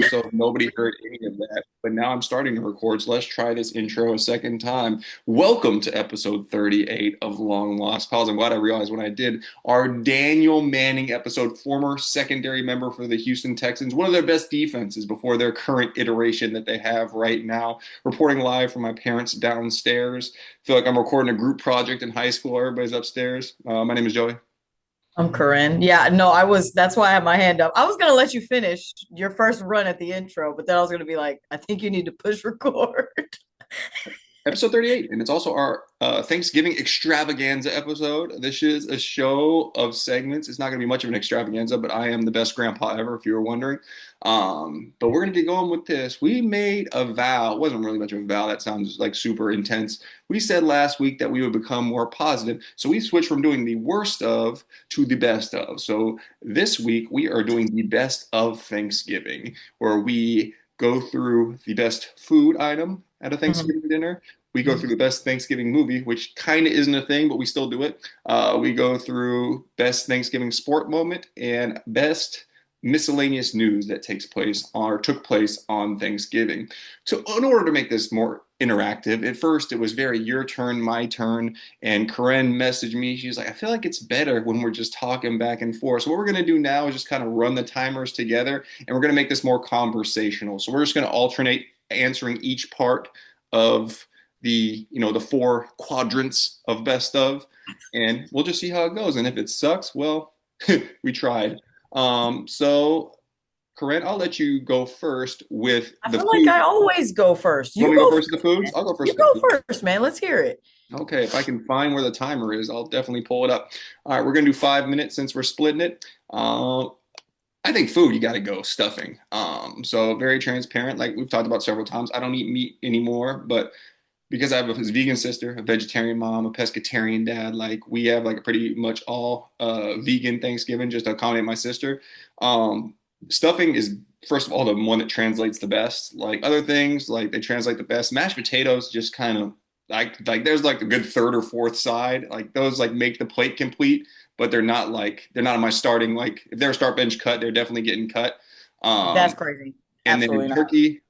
so nobody heard any of that. But now I'm starting to record, so let's try this intro a second time. Welcome to episode 38 of Long Lost Cause. I'm glad I realized when I did our Daniel Manning episode, former secondary member for the Houston Texans, one of their best defenses before their current iteration that they have right now. Reporting live from my parents downstairs. Feel like I'm recording a group project in high school. Everybody's upstairs. My name is Joey. I'm Karrin. Yeah, no, that's why I have my hand up. I was gonna let you finish your first run at the intro, but then I was gonna be like, I think you need to push record. Episode 38, and it's also our Thanksgiving extravaganza episode. This is a show of segments. It's not going to be much of an extravaganza, but I am the best grandpa ever, if you were wondering. But we're going to get going with this. We made a vow. It wasn't really much of a vow. That sounds like super intense. We said last week that we would become more positive, so we switched from doing the worst of to the best of. So this week, we are doing the best of Thanksgiving, where we go through the best food item at a Mhm. Thanksgiving dinner. We go Mhm. through the best Thanksgiving movie, which kind of isn't a thing, but we still do it. We go through best Thanksgiving sport moment and best miscellaneous news that takes place or took place on Thanksgiving. So, in order to make this more interactive, at first it was very your turn, my turn, and Karen messaged me. She's like, I feel like it's better when we're just talking back and forth. So, what we're going to do now is just kind of run the timers together, and we're going to make this more conversational. So, we're just going to alternate answering each part of the four quadrants of best of, and we'll just see how it goes. And if it sucks, well, we tried. So Corinne, I'll let you go first with I the feel like food. I always go first. You want You me to go go first with the foods? first. I'll go You first with the go food. first, man. Let's hear it. Okay, if I can find where the timer is, I'll definitely pull it up. All right, we're gonna do 5 minutes since we're splitting it. I think food, you got to go stuffing. So very transparent, like we've talked about several times. I don't eat meat anymore, but because I have a vegan sister, a vegetarian mom, a pescatarian dad, like we have like a pretty much all vegan Thanksgiving just to accommodate my sister. Um, Stuffing is first of all the one that translates the best. Like other things, like they translate the best. Mashed potatoes just kind of like there's like a good third or fourth side. Like those like make the plate complete, but they're not on my starting. Like if they're a start bench cut, they're definitely getting cut. That's Um, crazy. and then Absolutely not. turkey.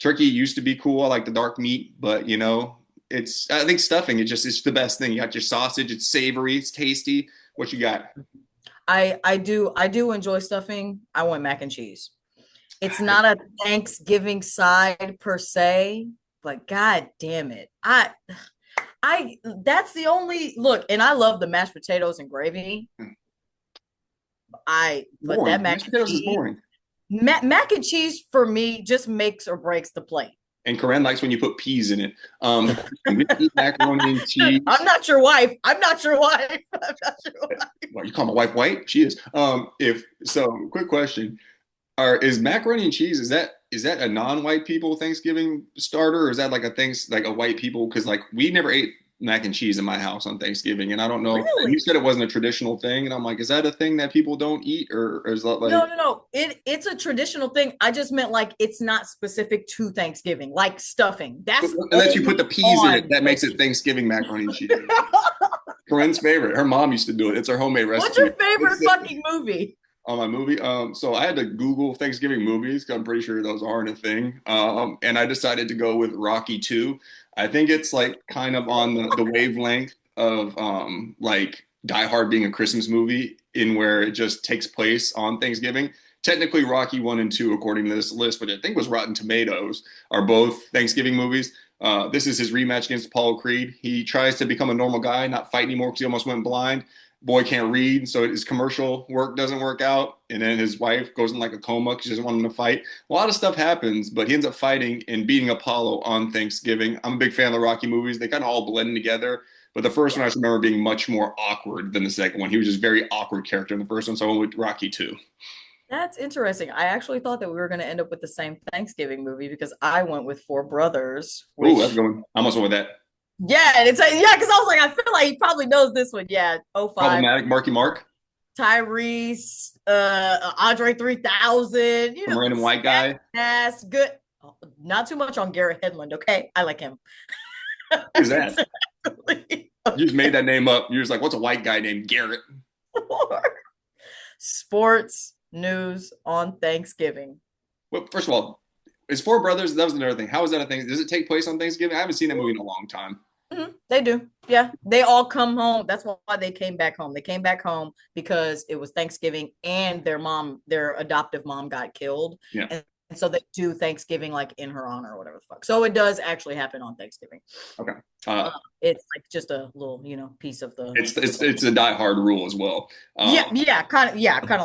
Turkey used to be cool. I like the dark meat, but it's I think stuffing. It's the best thing. You got your sausage. It's savory. It's tasty. What you got? I do enjoy stuffing. I want mac and cheese. It's not a Thanksgiving side per se, but god damn it. I that's the only look, and I love the mashed potatoes and gravy. I but that Boring. mac Mashed and potatoes is cheese, boring. mac and cheese for me just makes or breaks the plate. And Corinne likes when you put peas in it. We eat macaroni and I'm cheese. not your wife. I'm not your wife. I'm not your wife. Well, you call my wife white? She is. If so, quick question: is macaroni and cheese is that a non-white people Thanksgiving starter, or is that like like a white people? Because like we never ate mac and cheese in my house on Thanksgiving, and I don't know. You Really? said it wasn't a traditional thing, and I'm like, is that a thing that people don't eat, or is that No, like no, no. It's a traditional thing. I just meant like it's not specific to Thanksgiving, like stuffing. That's unless you put the only peas in it, on that makes it Thanksgiving. Thanksgiving macaroni and cheese. Corinne's favorite. Her mom used to do it. It's her homemade What's recipe. your favorite fucking movie? On my movie. So I had to Google Thanksgiving movies 'cause I'm pretty sure those aren't a thing. And I decided to go with Rocky 2. I think it's like kind of on the wavelength of like Die Hard being a Christmas movie in where it just takes place on Thanksgiving. Technically, Rocky 1 and 2, according to this list, which I think was Rotten Tomatoes, are both Thanksgiving movies. This is his rematch against Apollo Creed. He tries to become a normal guy, not fight anymore because he almost went blind. Boy can't read, so his commercial work doesn't work out, and then his wife goes in like a coma because she doesn't want him to fight. A lot of stuff happens, but he ends up fighting and beating Apollo on Thanksgiving. I'm a big fan of the Rocky movies. They kind of all blend together, but the first one I just remember being much more awkward than the second one. He was just a very awkward character in the first one, so I went with Rocky 2. That's interesting. I actually thought that we were going to end up with the same Thanksgiving movie because I went with Four Brothers, Ooh, that's which going. I almost went with that. yeah, yeah, because I was like, I feel like he probably knows this one. Yeah, oh five, Problematic, Marky Mark, Tyrese, Andre 3000, some random white Stack guy. Ass, good. Not too much on Garrett Hedlund, okay? I like him. Who's that? Exactly. You just made that name up. You're just like, what's a white guy named Garrett? Sports news on Thanksgiving. Well, first of all, it's Four Brothers. That was another thing. How is that a thing? Does it take place on Thanksgiving? I haven't seen that movie in a long time. They do. Yeah. They all come home. That's why they came back home. They came back home because it was Thanksgiving and their adoptive mom got killed. Yeah. And so they do Thanksgiving like in her honor or whatever the fuck. So it does actually happen on Thanksgiving. Okay. Uh, it's like just a little, piece of It's a die-hard rule as well. yeah, kind of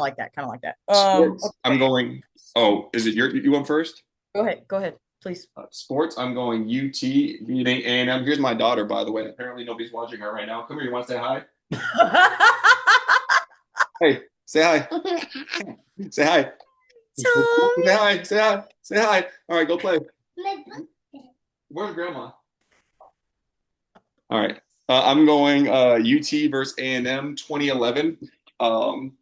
like that, kind of like that. Sports. I'm Okay, going. Oh, is it you went first? go ahead, please. Sports. I'm going UT beating A&M. Here's my daughter, by the way. Apparently nobody's watching her right now. Come here. You want to say hi? Hey, say hi. Say hi. Say Tommy. hi. Say hi. Say hi. All right, go play. Where's grandma? All right. I'm going UT versus A&M 2011. Um,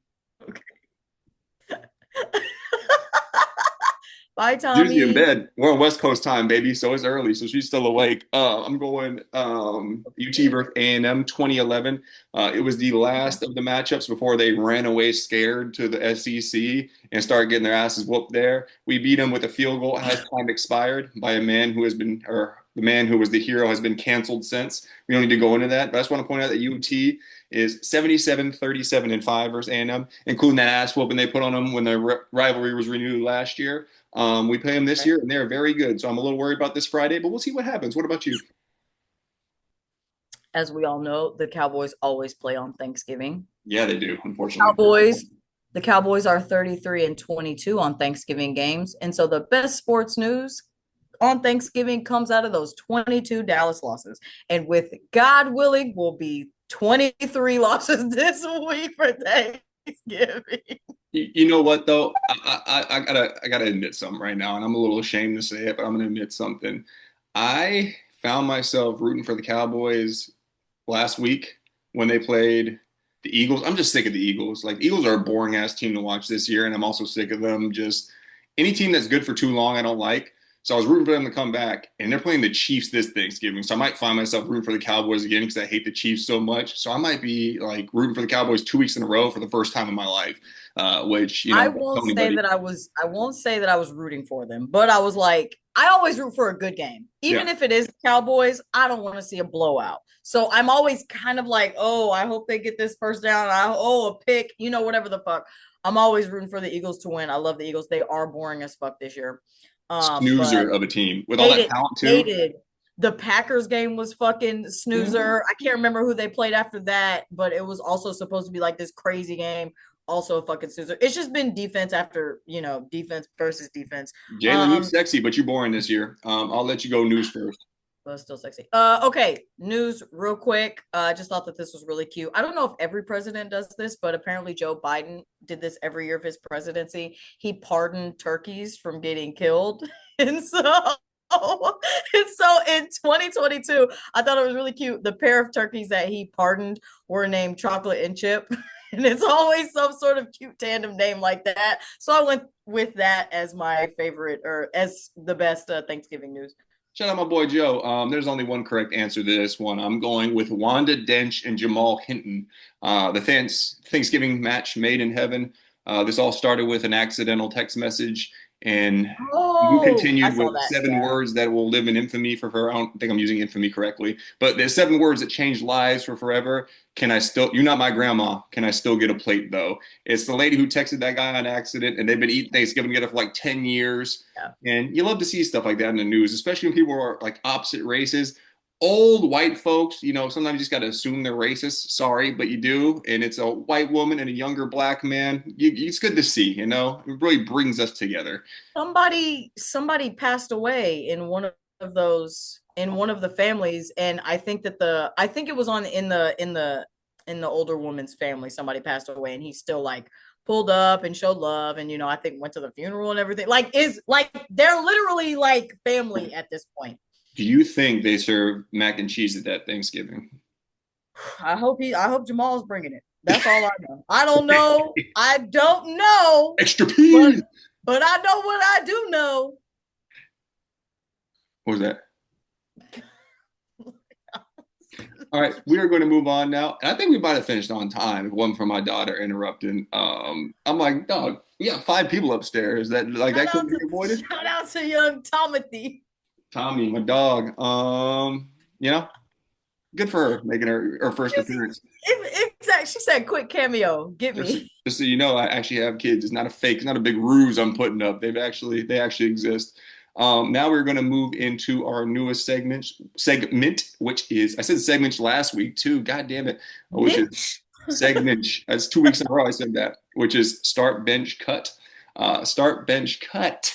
Bye, Usually in Tommy. bed. We're on West Coast time, baby, so it's early, so she's still awake. I'm going UT versus A&M 2011. It was the last of the matchups before they ran away scared to the SEC and started getting their asses whooped there. We beat them with a field goal as time expired by a man who has been, or the man who was the hero has been canceled since. We don't need to go into that, but I just want to point out that UT is 77-37-5 versus A&M, including that ass whooping they put on them when their rivalry was renewed last year. We play them this Okay. year, and they're very good. So I'm a little worried about this Friday, but we'll see what happens. What about you? As we all know, the Cowboys always play on Thanksgiving. Yeah, they do, unfortunately. Cowboys, the Cowboys are 33 and 22 on Thanksgiving games. And so the best sports news on Thanksgiving comes out of those 22 Dallas losses. And with God willing, will be 23 losses this week for Thanksgiving. You know what though? I gotta admit something right now, and I'm a little ashamed to say it, but I'm gonna admit something. I found myself rooting for the Cowboys last week when they played the Eagles. I'm just sick of the Eagles. Like the Eagles are a boring ass team to watch this year, and I'm also sick of them. Just any team that's good for too long, I don't like. So I was rooting for them to come back, and they're playing the Chiefs this Thanksgiving. So I might find myself rooting for the Cowboys again because I hate the Chiefs so much. So I might be like rooting for the Cowboys 2 weeks in a row for the first time in my life. Which I don't won't tell say anybody. that I won't say that I was rooting for them, but I was like, I always root for a good game. Yeah, Even if it is the Cowboys, I don't want to see a blowout. So I'm always kind of like, oh, I hope they get this first down. A pick, whatever the fuck. I'm always rooting for the Eagles to win. I love the Eagles. They are boring as fuck this year. But snoozer of a team with all that hated, talent too. hated. The Packers game was fucking snoozer. I can't remember who they played after that, but it was also supposed to be like this crazy game. Also a fucking snoozer. It's just been defense after, defense versus defense. Jalen, you Um, sexy, but you boring this year. I'll let you go news first. but still sexy. Okay, news real quick. I just thought that this was really cute. I don't know if every president does this, but apparently Joe Biden did this every year of his presidency. He pardoned turkeys from getting killed. And so in 2022, I thought it was really cute. The pair of turkeys that he pardoned were named Chocolate and Chip. And it's always some sort of cute tandem name like that. So I went with that as my favorite or as the best Thanksgiving news. Shout out my boy Joe. There's only one correct answer to this one. I'm going with Wanda Dench and Jamal Hinton. The Thanksgiving match made in heaven. This all started with an accidental text message, and you Oh, I continued saw with that. seven Yeah. words that will live in infamy for forever. I don't think I'm using infamy correctly, but there's seven words that changed lives for forever. Can I still? You're not my grandma. Can I still get a plate though? It's the lady who texted that guy on accident, and they've been eating Thanksgiving together for like 10 years. Yeah. And you love to see stuff like that in the news, especially when people are like opposite races. Old white folks, sometimes you just got to assume they're racist. Sorry, but you do. And it's a white woman and a younger black man. It's good to see, It really brings us together. Somebody passed away in one of the families, and I think it was on in the older woman's family. Somebody passed away, and he still like pulled up and showed love, and I think went to the funeral and everything. Like is like they're literally like family at this point. Do you think they serve mac and cheese at that Thanksgiving? I hope Jamal's bringing it. That's all I know. I don't know. I don't know, Extra but peas. I know what I do know. What was that? All right, we are going to move on now. And I think we might have finished on time. If it wasn't for my daughter interrupting. I'm like, dog, we got 5 people upstairs. That couldn't be avoided. Shout out to young Timothy. Tommy, my dog. You know, good for her making her first appearance. Exactly. She said, "Quick cameo, get Just, me." just so you know, I actually have kids. It's not a fake. It's not a big ruse I'm putting up. They actually exist. Now we're going to move into our newest segment, which is I said segment last week too. God damn it, which is Mitch. segment. That's 2 weeks in a row I said that, which is start bench cut. Start bench cut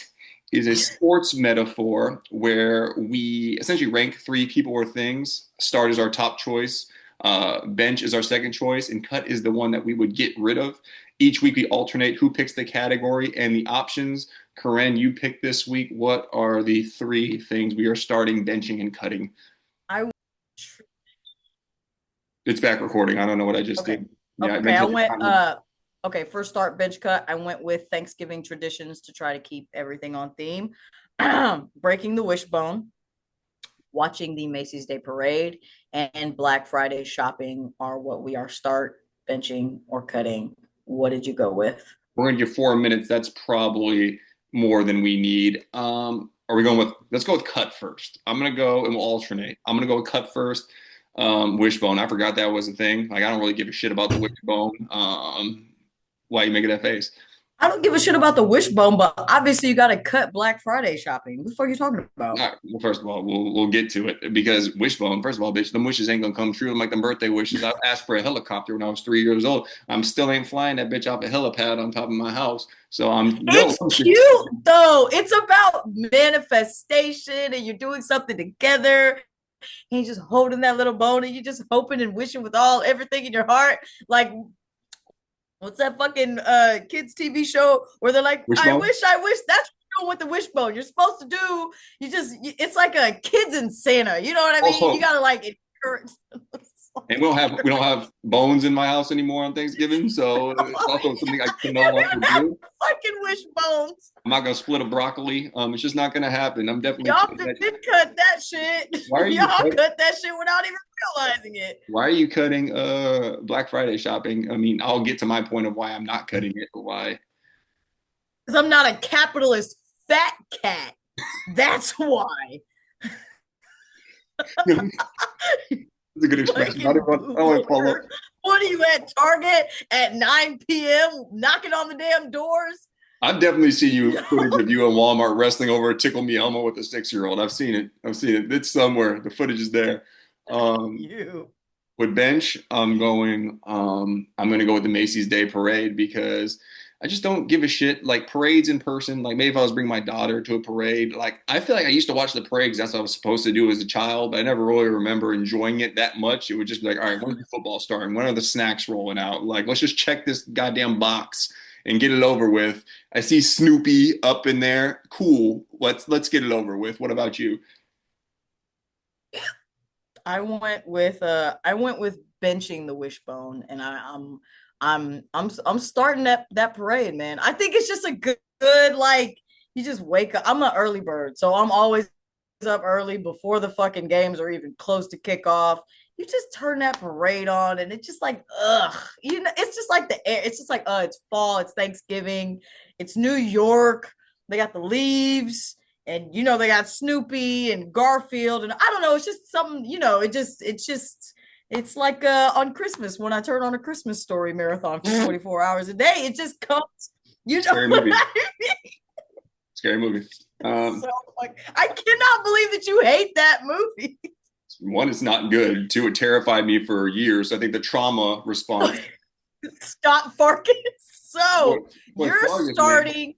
is a sports metaphor where we essentially rank 3 people or things. Start is our top choice. Bench is our second choice, and cut is the one that we would get rid of. Each week we alternate who picks the category and the options. Karrin, you pick this week. What are the 3 things we are starting, benching, and cutting? I It's back recording. I don't know what I just okay. did. Yeah, I Okay, meant I to. went okay, first start bench cut. I went with Thanksgiving traditions to try to keep everything on theme. Breaking the wishbone, watching the Macy's Day Parade, and Black Friday shopping are what we are start benching or cutting. What did you go with? We're going to give 4 minutes. That's probably more than we need. Are we going with, let's go with cut first. I'm going to go and we'll alternate. I'm going to go with cut first. Wishbone. I forgot that was a thing. Like, I don't really give a shit about the wishbone. Why are you making that face? I don't give a shit about the wishbone, but obviously you got to cut Black Friday shopping. What the fuck are you talking about? All right, well, first of all, we'll get to it because wishbone. First of all, bitch, them wishes ain't gonna come true. I'm like them birthday wishes. I asked for a helicopter when I was 3 years old. I'm still ain't flying that bitch off a helipad on top of my house. So It's cute though. It's about manifestation and you're doing something together. And you're just holding that little bone and you're just hoping and wishing with all everything in your heart. Like, what's that fucking kids TV show where they're like, wishbone. I wish. That's what you're doing with the wishbone. You're supposed to do. It's like a kids in Santa. You know what I mean? You Also, gotta like encourage. and we don't have bones in my house anymore on Thanksgiving, so it's also something I can no longer do. Fucking wishbones. I'm not gonna split a broccoli. It's just not gonna happen. I'm definitely. Y'all did cut that shit. Why are you? Y'all cut that shit without even realizing it. Why are you cutting Black Friday shopping? I mean, I'll get to my point of why I'm not cutting it, but why? Because I'm not a capitalist fat cat. That's why. It's a good expression. I don't want to follow up. What are you at Target at 9 p.m. knocking on the damn doors? I've definitely seen you footage of you in Walmart wrestling over a Tickle Me Elmo with a 6-year-old. I've seen it. It's somewhere. The footage is there. You. With bench, I'm gonna go with the Macy's Day Parade because I just don't give a shit. Like parades in person, like maybe if I was bringing my daughter to a parade, like I feel like I used to watch the parade because that's what I was supposed to do as a child, but I never really remember enjoying it that much. It would just be like, all right, when's the football starting? When are the snacks rolling out? Like, let's just check this goddamn box and get it over with. I see Snoopy up in there. Cool. Let's get it over with. What about you? I went with benching the wishbone, and I'm starting that parade, man. I think it's just a good like you just wake up. I'm an early bird, so I'm always up early before the fucking games are even close to kickoff. You just turn that parade on, and it's just like it's just like the air. It's just like it's fall, it's Thanksgiving, it's New York. They got the leaves and they got Snoopy and Garfield and I don't know, it's just something, it's like on Christmas when I turn on a Christmas story marathon for 24 hours a day, it just comes, Scary what movie. I mean? Scary movie. So like I cannot believe that you hate that movie. One, it's not good. Two, it terrified me for years. I think the trauma response. Scott Farkus. So Boy, you're Fargus, starting man.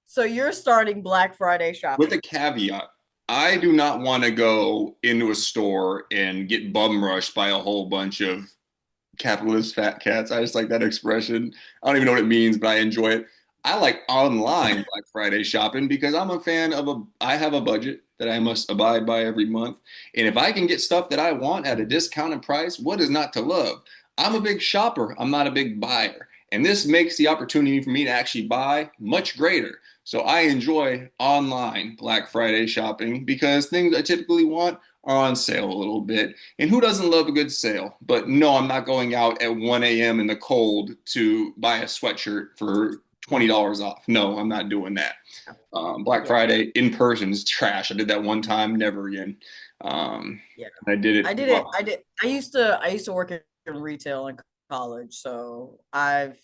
so you're starting Black Friday shopping. With a caveat, I do not want to go into a store and get bum rushed by a whole bunch of capitalist fat cats. I just like that expression. I don't even know what it means, but I enjoy it. I like online Black Friday shopping because I'm a fan of I have a budget that I must abide by every month. And if I can get stuff that I want at a discounted price, what is not to love? I'm a big shopper. I'm not a big buyer. And this makes the opportunity for me to actually buy much greater. So I enjoy online Black Friday shopping because things I typically want are on sale a little bit. And who doesn't love a good sale? But no, I'm not going out at 1 a.m. in the cold to buy a sweatshirt for $20 off. No, I'm not doing that. Black Yeah, Friday in person is trash. I did that one time, never again. yeah. I did I it. did it. I did. I used to work in retail in college, so I've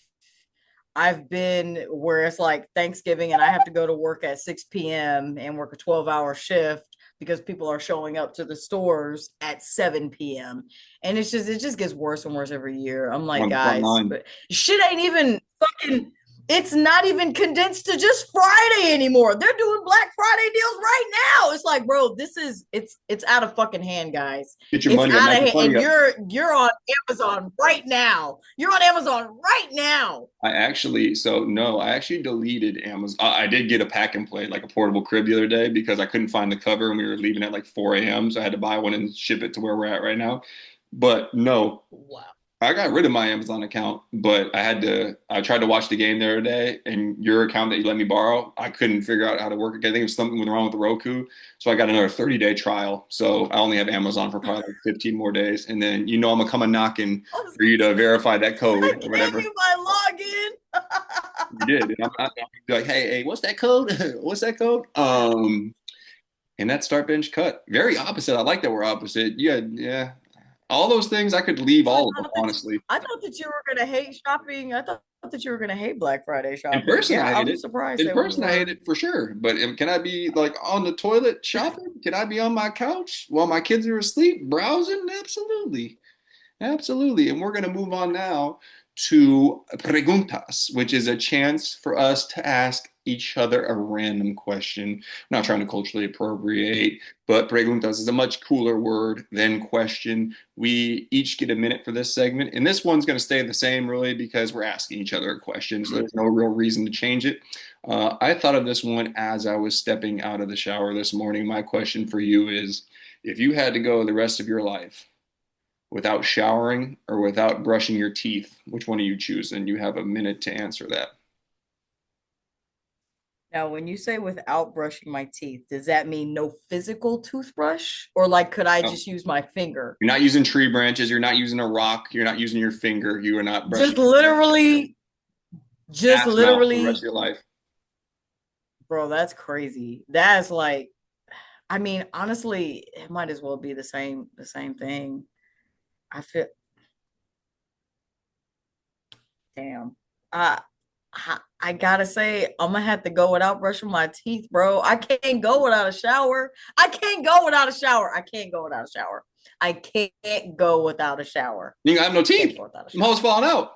been where it's like Thanksgiving and I have to go to work at 6 p.m. and work a 12-hour shift because people are showing up to the stores at 7 p.m. And it just gets worse and worse every year. I'm like, On the front guys, line. but shit ain't even fucking it's not even condensed to just Friday anymore. They're doing Black Friday deals right now. It's like, bro, it's out of fucking hand, guys. Get your It's money up, out of not your hand, money and up. you're on Amazon right now. You're on Amazon right now. I actually deleted Amazon. I did get a pack and play, like a portable crib the other day because I couldn't find the cover and we were leaving at like 4 a.m. So I had to buy one and ship it to where we're at right now. But no, Wow. I got rid of my Amazon account, but I tried to watch the game the other day, and your account that you let me borrow, I couldn't figure out how to work it. I think it was something wrong with the Roku. So I got another 30-day trial. So I only have Amazon for probably like 15 more days. And then, I'm going to come a knocking I was for you to verify that I code or gave whatever. you my login. You did. And I'm be like, hey, what's that code? What's that code? And that start bench cut. Very opposite. I like that we're opposite. Yeah, yeah. All those things I could leave I all of them, thought that honestly. I thought that you were gonna hate shopping. I thought that you were gonna hate Black Friday In shopping. person, I Yeah, hate I'm it. surprised In that we person, I hate were. it for sure. But can I be like on the toilet shopping? Can I be on my couch while my kids are asleep browsing? Absolutely. Absolutely. And we're going to move on now to Preguntas, which is a chance for us to ask each other a random question. I'm not trying to culturally appropriate, but Preguntas is a much cooler word than question. We each get a minute for this segment, and this one's going to stay the same, really, because we're asking each other a question, so there's no real reason to change it. I thought of this one as I was stepping out of the shower this morning. My question for you is, if you had to go the rest of your life without showering or without brushing your teeth, which one are you choosing? You have a minute to answer that. Now, when you say without brushing my teeth, does that mean no physical toothbrush? Or like could I No, just use my finger? you're not using tree branches. You're not using a rock. You're not using your finger. You are not brushing Just literally, just ass mouth for the rest of literally, your life. bro, that's crazy. That's like, I mean, honestly, it might as well be the same thing. I feel damn. I gotta say, I'm gonna have to go without brushing my teeth, bro. I can't go without a shower. I can't go without a shower. I can't go without a shower. I can't go without a shower. You have no Can't teeth. go without a Them shower. hoes falling out.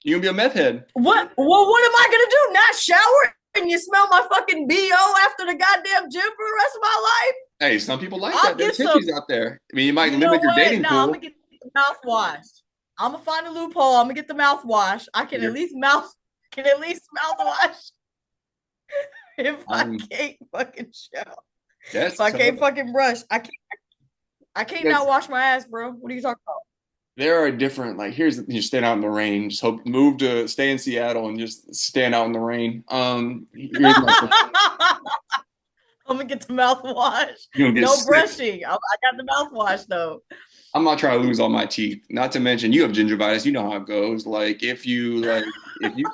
You're gonna be a meth head. What? Well, what am I gonna do? Not shower and you smell my fucking BO after the goddamn gym for the rest of my life? Hey, some people like I'll that. There's get some. hippies out there. I mean, you might You know limit your what? dating No, I'm gonna pool. get the mouthwash. I'm gonna find a loophole. I'm gonna get the mouthwash. I can at You're, least mouthwash if I um, can't fucking shower. If that's I tough. can't fucking brush, I can't That's not wash my ass, bro. What are you talking about? there are different like here's you stand out in the rain. Just hope move to stay in Seattle and just stand out in the rain. Here's my I'm gonna get the mouthwash. you're gonna get No sick. brushing. I got the mouthwash though. I'm not trying to lose all my teeth. Not to mention you have gingivitis. You know how it goes. If you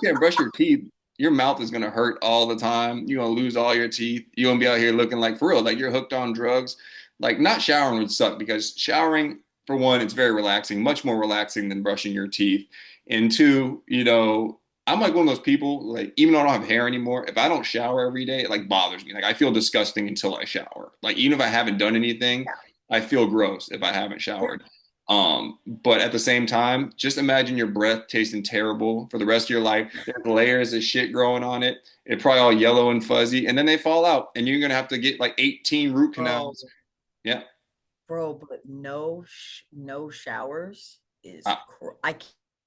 can't brush your teeth, your mouth is gonna hurt all the time. You're gonna lose all your teeth. You're gonna be out here looking like for real, like you're hooked on drugs. Like not showering would suck because showering, for one, it's very relaxing, much more relaxing than brushing your teeth. And two, I'm like one of those people, like even though I don't have hair anymore, if I don't shower every day, it like bothers me. Like I feel disgusting until I shower. Like even if I haven't done anything, I feel gross if I haven't showered. But at the same time, just imagine your breath tasting terrible for the rest of your life. There's layers of shit growing on it. It's probably all yellow and fuzzy, and then they fall out, and you're gonna have to get like 18 root Bro, canals. Yeah, but no showers is uh, I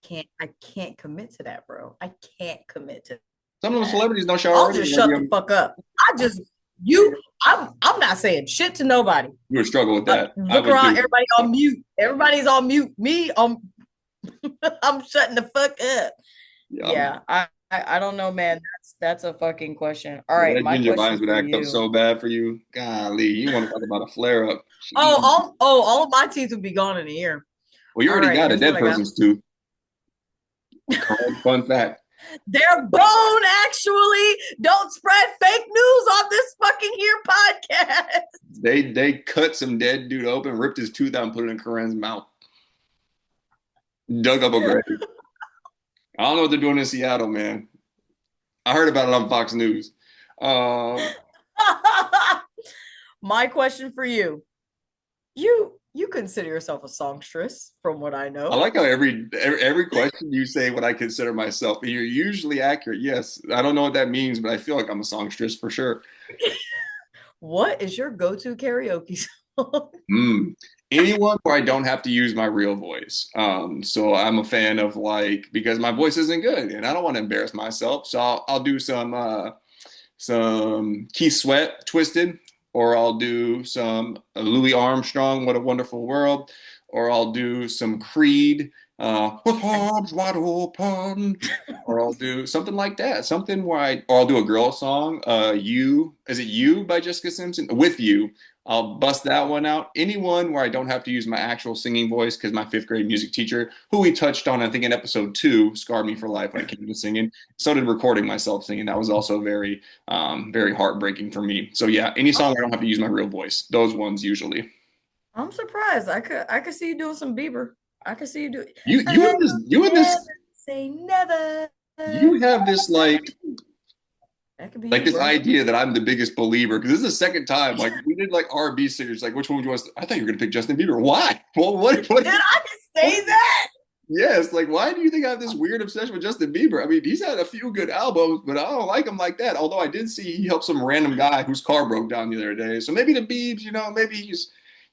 can't commit to that, bro. I can't commit to some of those that. celebrities don't shower I'll either. just shut the fuck up. I just you I'm not saying shit to nobody. You would struggle with that. I Look would around, too. everybody on mute. Everybody's on mute. Me, I'm shutting the fuck up. Yeah, Yeah, I don't know, man. That's a fucking question. All Yeah, right, that my gingivitis question would for act up you. so bad for you. Golly, you want to talk about a flare up. Oh, Jeez. all of my teeth would be gone in a year. Well, you All already right, got a here's what dead I got. person's tooth. Correct. Fun fact. They're bone, actually. Don't spread fake news on this fucking here podcast. They cut some dead dude open, ripped his tooth out, and put it in Corinne's mouth. Dug up a grave. I don't know what they're doing in Seattle, man. I heard about it on Fox News. Um, My question for you. You consider yourself a songstress, from what I I know. like how every question you say what I consider myself, and you're usually accurate. Yes, I don't know what that means, but I feel like I'm a songstress for sure. What is your go-to karaoke song? Mm. Anyone where I don't have to use my real voice. So I'm a fan of like because my voice isn't good and I don't want to embarrass myself. So I'll do some Keith Sweat, Twisted, or I'll do some Louis Armstrong, What a Wonderful World, or I'll do some Creed, with arms wide open, or I'll do something like that, something where or I'll do a girl song, is it You by Jessica Simpson? With You. I'll bust that one out. Anyone where I don't have to use my actual singing voice because my fifth grade music teacher, who we touched on, I think in episode 2, scarred me for life when it came to singing. So did recording myself singing. That was also very heartbreaking for me. So yeah, any song where I don't have to use my real voice, those ones usually. I'm surprised. I could see you doing some Bieber. I could see you do. You I have this you have never this say never. you have this That could be like you, this bro. idea that I'm the biggest believer because this is the second time like we did like R&B singers like which one would you want to, I thought you were gonna pick Justin Bieber. Why? Well, what Did is I what? say that? Yes, like why do you think I have this weird obsession with Justin Bieber? I mean, he's had a few good albums, but I don't like him like that. Although I did see he helped some random guy whose car broke down the other day. So maybe the Biebs, maybe he's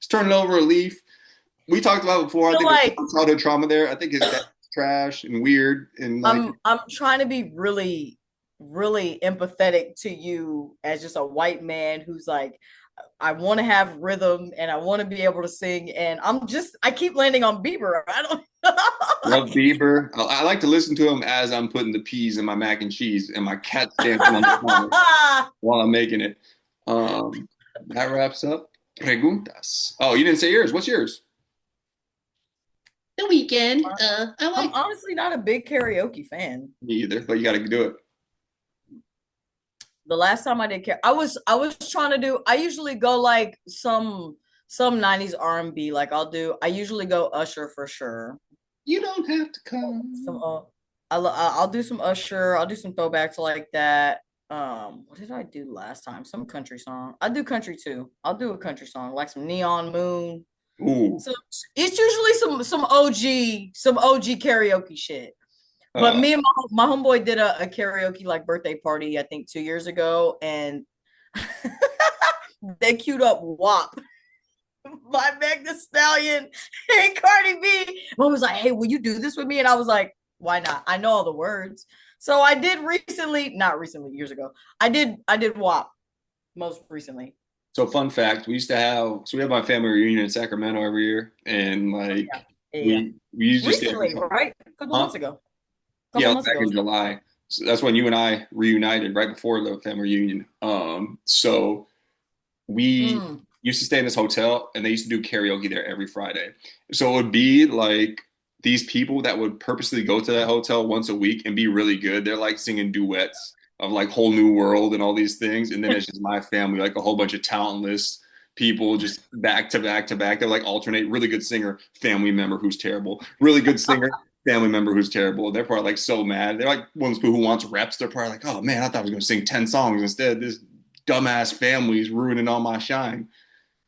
turning over a leaf. We talked about it before. I Feel think there's like some childhood trauma there. I think his dad's trash and weird and like I'm trying to be really, really empathetic to you as just a white man who's like, I want to have rhythm and I want to be able to sing, and I keep landing on Bieber. I don't love Bieber. I like to listen to him as I'm putting the peas in my mac and cheese and my cat's dancing on the counter while I'm making it. That wraps up Preguntas. Oh, you didn't say yours. What's yours? The weekend. I I'm like honestly not a big karaoke fan. Me either, but you got to do it. The last time I did I was trying to do. I usually go like some 90s R&B. Like I usually go Usher for sure. You don't have to Some come. I'll do some Usher. I'll do some throwbacks like that. What did I do last time? Some country song. I do country too. I'll do a country song like some Neon Moon. Ooh. So it's usually some OG karaoke shit. But Uh, me and my homeboy did a karaoke like birthday party, I think 2 years ago, and they queued up WAP by Meg The Stallion and Cardi B. Mom was like, "Hey, will you do this with me?" And I was like, "Why not? I know all the words." So I did recently, not recently, years ago. I did WAP most recently. so fun fact, we have my family reunion in Sacramento every year, and Yeah, like yeah, yeah. we usually stay at this, Recently, right? A couple huh? months ago. A Yeah, couple it was months back ago. in July. So that's when you and I reunited right before the family reunion. So we Mm. used to stay in this hotel and they used to do karaoke there every Friday. So it would be like these people that would purposely go to that hotel once a week and be really good. They're like singing duets of like Whole New World and all these things. And then it's just my family, like a whole bunch of talentless people just back to back to back. They're like alternate, really good singer, family member who's terrible, really good singer, family member who's terrible. They're probably like so mad. They're like one of those people who wants reps. They're probably like, oh man, I thought I was going to sing 10 songs instead. This dumbass family's ruining all my shine.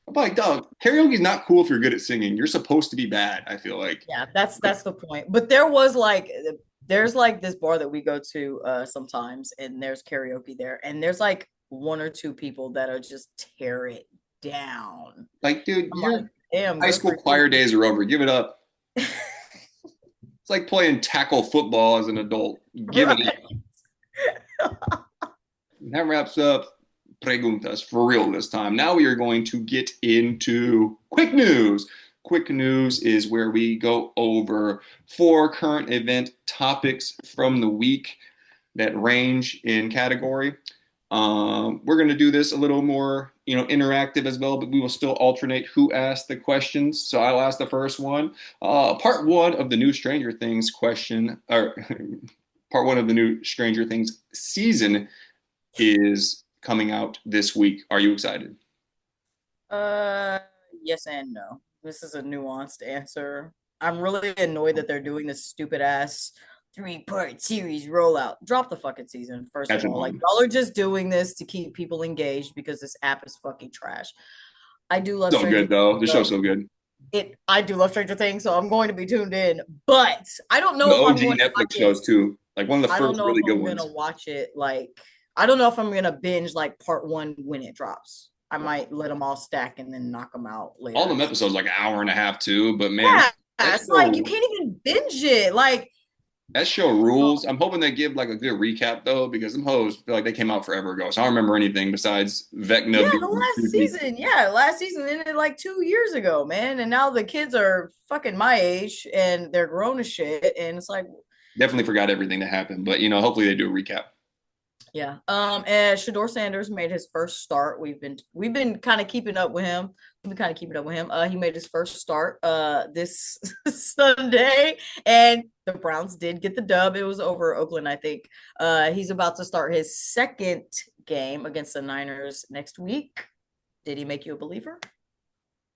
I'm like, dog, karaoke's not cool if you're good at singing. You're supposed to be bad, I feel like. Yeah, that's the point. But there's like this bar that we go to sometimes, and there's karaoke there, and there's like one or two people that are just tear it down. Like, dude, I'm your like, damn, high good school for you. choir days are over. Give it up. It's like playing tackle football as an adult. Give it up. Right. And that wraps up Preguntas for real this time. Now we are going to get into quick news. Quick news is where we go over 4 current event topics from the week. that range in category. We're going to do this a little more, interactive as well, but we will still alternate who asked the questions. So I'll ask the first one. Part one of the new Stranger Things question, or part one of the new Stranger Things season is coming out this week. Are you excited? Uh, yes and no. This is a nuanced answer. I'm really annoyed that they're doing this stupid ass 3-part series rollout. Drop the fucking season, first That's of all. Like, annoying. y'all are just doing this to keep people engaged because this app is fucking trash. I do love So Stranger good Things, though. The show's though. so good. I do love Stranger Things, so I'm going to be tuned in. But I don't The know if I'm OG going to Netflix watch it. shows too. Like one of the I don't first know if really good I'm gonna ones. watch it. Like, I don't know if I'm gonna binge like part one when it drops. I might let them all stack and then knock them out All later. them episodes like an hour and a half too, but man, Yeah, that it's like you show can't even binge it. Like, that show rules. I'm hoping they give like a good recap though, because them hoes feel like they came out forever ago. So I don't remember anything besides Vecna yeah, the being last creepy. season, yeah, last season ended like 2 years ago, man. And now the kids are fucking my age and they're grown as shit. And it's like, Definitely forgot everything that happened, but hopefully they do a recap. yeah. And Shedeur Sanders made his first start. We've been kind of keeping up with him. We've been kind of keeping up with him. He made his first start this Sunday, and the Browns did get the dub. It was over Oakland, I think. He's about to start his second game against the Niners next week. Did he make you a believer?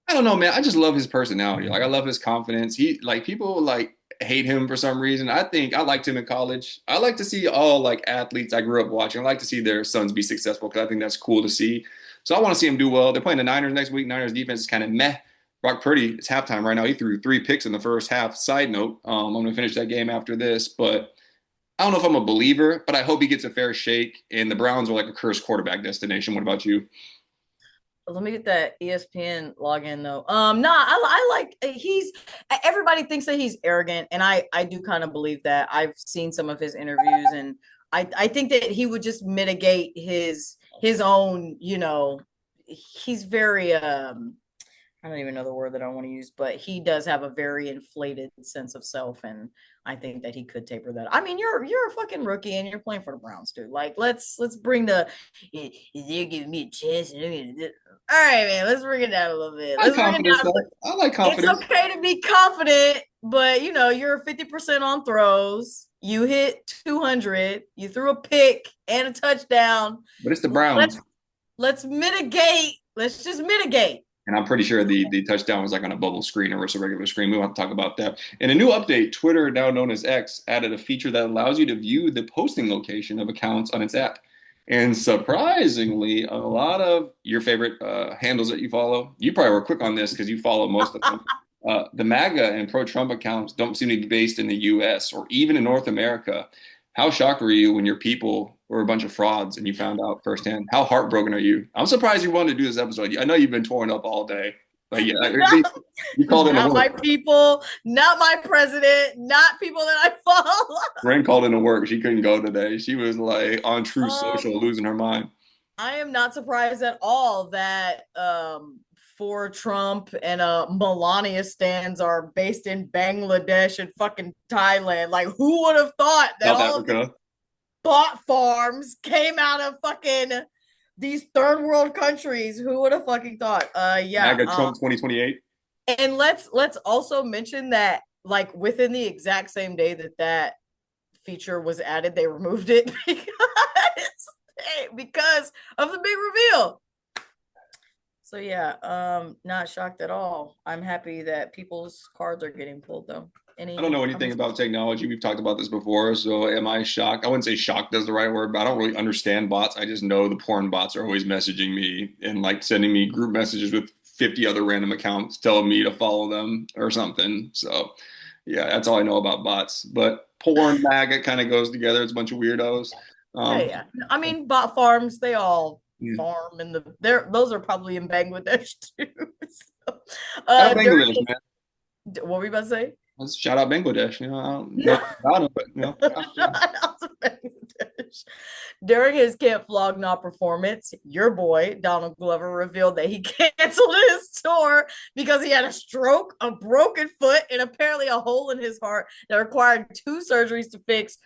I don't know, man. I just love his personality. Like I love his confidence. He like people like hate him for some reason. I think I liked him in college. I like to see all like athletes I grew up watching. I like to see their sons be successful because I think that's cool to see. So I want to see him do well. They're playing the Niners next week. Niners defense is kind of meh. Brock Purdy, it's halftime right now. He threw 3 picks in the first half. Side note, I'm gonna finish that game after this, but I don't know if I'm a believer, but I hope he gets a fair shake. And the Browns are like a cursed quarterback destination. What about you? Let me get that ESPN login though. Nah, I like he's everybody thinks that he's arrogant, and I do kind of believe that. I've seen some of his interviews, and I think that he would just mitigate his own, he's very I don't even know the word that I want to use, but he does have a very inflated sense of self, and I think that he could taper that. I mean, you're a fucking rookie and you're playing for the Browns, dude. Like, let's bring the they're giving me a chance. All right, man. Let's bring it down a little bit. I like Let's bring it confidence down. though. I like It's confidence. okay to be confident, but you're 50% on throws. You hit 200. You threw a pick and a touchdown. But it's the Let's Browns. let's mitigate. Let's just mitigate. And I'm pretty sure the touchdown was like on a bubble screen or a regular screen. We won't have to talk about that. In a new update, Twitter, now known as X, added a feature that allows you to view the posting location of accounts on its app. And surprisingly, a lot of your favorite handles that you follow, you probably were quick on this because you follow most of them. The MAGA and pro Trump accounts don't seem to be based in the US or even in North America. How shocked were you when your people were a bunch of frauds and you found out firsthand? How heartbroken are you? I'm surprised you wanted to do this episode. I know you've been torn up all day. But yeah, at least you called in to Not my work. people, not my president, not people that I follow. Ren called in to work. She couldn't go today. She was like on True Social, um, losing her mind. I am not surprised at all that for Trump and Melania stands are based in Bangladesh and fucking Thailand. Like, who would have thought that South all of these Africa. bot farms came out of fucking these third world countries? Who would have fucking thought? Yeah. MAGA Trump 2028. And let's also mention that like within the exact same day that feature was added, they removed it because of the big reveal. So yeah, not shocked at all. I'm happy that people's cards are getting pulled though. I don't Any know anything comments? about technology. We've talked about this before. So am I shocked? I wouldn't say shocked is the right word, but I don't really understand bots. I just know the porn bots are always messaging me and like sending me group messages with 50 other random accounts telling me to follow them or something. So yeah, that's all I know about bots. But porn, MAGA kind of goes together. It's a bunch of weirdos. Yeah, Um, yeah. I mean, bot farms, they all yeah. farm in the there. Those are probably in Bangladesh too. So, Shout out during Bangladesh, man. what were we about to say? Let's shout out Bangladesh. I don't know No. about them, but Shout out to Bangladesh. During his Can't Flog Not performance, your boy, Donald Glover, revealed that he canceled his tour because he had a stroke, a broken foot, and apparently a hole in his heart that required 2 surgeries to fix.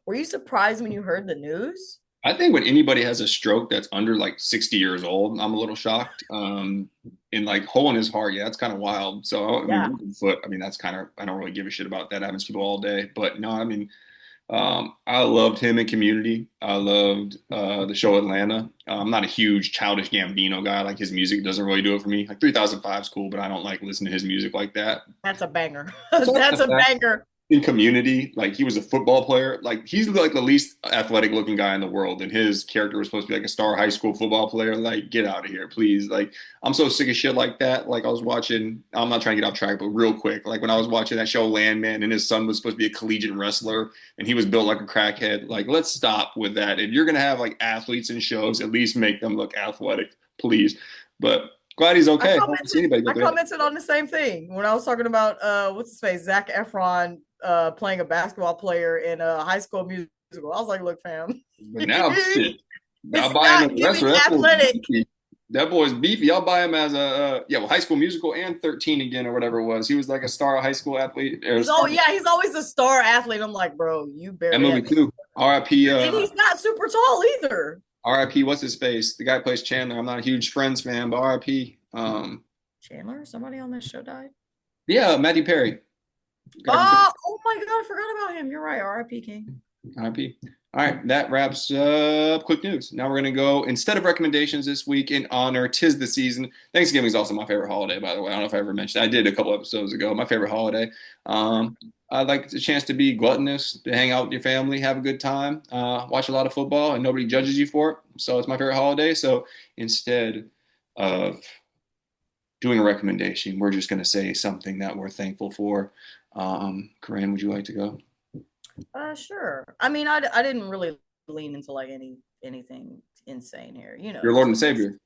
Were you surprised when you heard the news? I think when anybody has a stroke that's under like 60 years old, I'm a little shocked. And like hole in his heart, yeah, that's kind of wild. So I mean, Yeah, broken foot, I mean, that's kind of I don't really give a shit about that. Happens to people all day. But no, I mean, I loved him in Community. I loved the show Atlanta. I'm not a huge Childish Gambino guy. Like his music doesn't really do it for me. Like 3005 is cool, but I don't like listening to his music like that. that's a banger. Besides That's the a fact banger. in Community, like he was a football player. Like he's like the least athletic looking guy in the world, and his character was supposed to be like a star high school football player. Like, get out of here, please. Like, I'm so sick of shit like that. Like, I was watching. I'm not trying to get off track, but real quick, like when I was watching that show Landman, and his son was supposed to be a collegiate wrestler, and he was built like a crackhead. Like, let's stop with that. If you're gonna have like athletes in shows, at least make them look athletic, please. But glad he's I okay. I don't see commented. anybody go I through that. commented on the same thing when I was talking about what's his face, Zach Efron, playing a basketball player in a High School Musical. I was like, look, fam, But now, shit. I'll it's buy him as not a giving wrestler. That boy's athletic. beefy. That boy's beefy. I'll buy him as a yeah, well, High School Musical and 13 again or whatever it was. He was like a star high school athlete. Or He's star, all yeah, he's always a star athlete. I'm like, bro, you that barely movie have any. too. R.I.P. And he's not super tall either. R.I.P. What's his face? The guy who plays Chandler. I'm not a huge Friends fan, but R.I.P. Chandler, somebody on this show died. Yeah, Matthew Perry. Oh my god, I forgot about him. You're right. R.I.P. King. R.I.P. All right, that wraps up quick news. Now we're gonna go instead of recommendations this week in honor. 'Tis the season. Thanksgiving is also my favorite holiday, by the way. I don't know if I ever mentioned. I did a couple episodes ago. My favorite holiday. I like the chance to be gluttonous, to hang out with your family, have a good time, watch a lot of football, and nobody judges you for it. So it's my favorite holiday. So instead of doing a recommendation, we're just gonna say something that we're thankful for. Corinne, would you like to go? Sure. I mean, I didn't really lean into like anything insane here. You know, Your Lord just and the basic,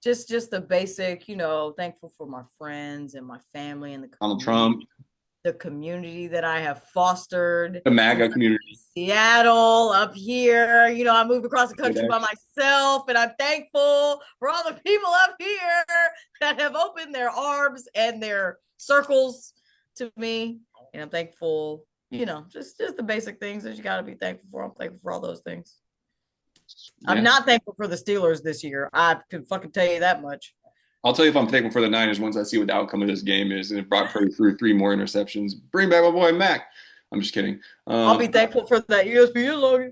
Savior, just the basic. You know, thankful for my friends and my family and Donald Trump, the community that I have fostered the since MAGA I've been in community. Seattle up here. You know, I moved across the country by myself, and I'm thankful for all the people up here that have opened their arms and their circles to me. And I'm thankful, you know, just the basic things that you got to be thankful for. I'm thankful for all those things. I'm Yeah. not thankful for the Steelers this year. I can fucking tell you that much. I'll tell you if I'm thankful for the Niners once I see what the outcome of this game is. And it brought Purdy through three more interceptions. Bring back my boy Mac. I'm just kidding. I'll be thankful for that ESPN logo.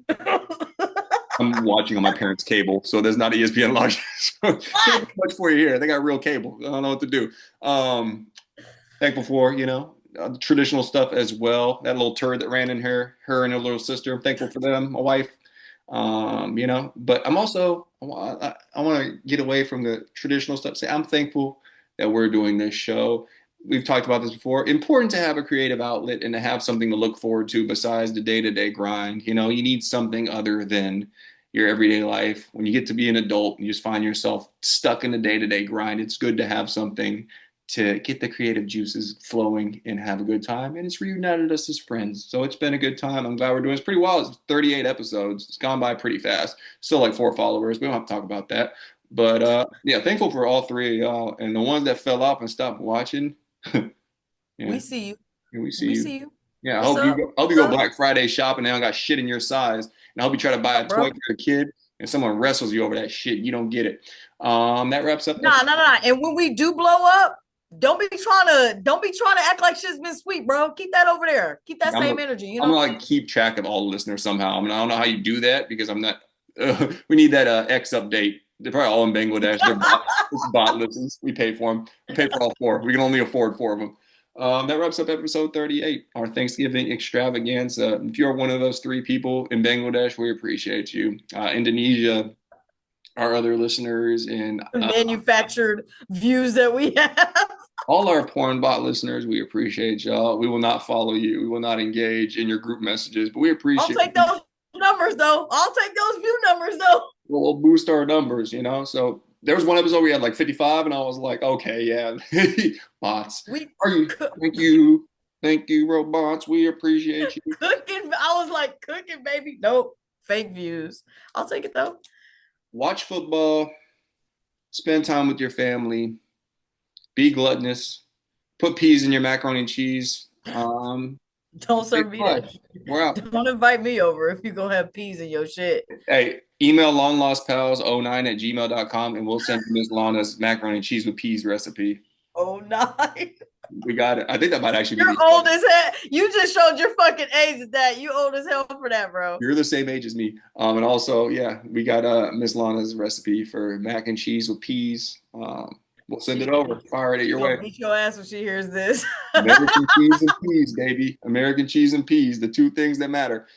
I'm watching on my parents' cable, so there's not ESPN login. So can't do much for you here. They got real cable. I don't know what to do. Thankful for traditional stuff as well. That little turd that ran in her and her little sister. I'm thankful for them. My wife. But I'm also I want to get away from the traditional stuff. Say I'm thankful that we're doing this show. We've talked about this before. Important to have a creative outlet and to have something to look forward to besides the day-to-day grind. You know, you need something other than your everyday life. When you get to be an adult and you just find yourself stuck in the day-to-day grind, it's good to have something to get the creative juices flowing and have a good time. And it's reunited us as friends. So it's been a good time. I'm glad we're doing this pretty well. It's 38 episodes. It's gone by pretty fast. Still like 4 followers. We don't have to talk about that. But yeah, thankful for all three of y'all. And the ones that fell off and stopped watching, yeah, We see you. we see We you. see you. Yeah, What's up? I hope you What's go up? Black Friday shopping and they don't got shit in your size. And I hope you try to buy a Up, toy bro. for your kid and someone wrestles you over that shit. You don't get it. That wraps up Nah, episode. nah, nah. And when we do blow up, don't be trying to act like shit's been sweet, bro. Keep that over there. Keep that I'm same gonna, energy, you I'm know? gonna like keep track of all the listeners somehow. I mean, I don't know how you do that because I'm not. We need that X update. They're probably all in Bangladesh. They're bot, it's bot listens. We pay for them. We pay for all four. We can only afford four of them. That wraps up episode 38, our Thanksgiving extravaganza. If you're one of those three people in Bangladesh, we appreciate you. Indonesia, our other listeners, and Manufactured views that we have. all our porn bot listeners, we appreciate y'all. We will not follow you. We will not engage in your group messages, but we I'll appreciate take you. those numbers though. I'll take those view numbers though. We'll boost our numbers, you know. So there was one episode we had like 55, and I was like, okay, yeah, bots. We Are you? Thank you, robots. We appreciate you. cooking. I was like cooking, baby. Nope. Fake views. I'll take it though. Watch football. Spend time with your family. Be gluttonous. Put peas in your macaroni and cheese. Don't Thanks serve so me that much. We're out. shit. Don't invite me over if you gonna have peas in your shit. Hey, email longlostpals09@gmail.com and we'll send you Miss Lana's macaroni and cheese with peas recipe. Oh nine. We got it. I think that might actually be You're the old as hell. You just showed your fucking age at that. You old as hell for that, bro. You're the same age as me. And also, yeah, we got Miss Lana's recipe for mac and cheese with peas. We'll send it over. Fire it She your gonna way. beat your ass when she hears this. American cheese and peas, baby. American cheese and peas, the two things that matter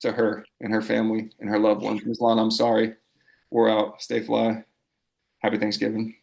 to her and her family and her loved ones. Miss Lana, I'm sorry. We're out. Stay fly. Happy Thanksgiving.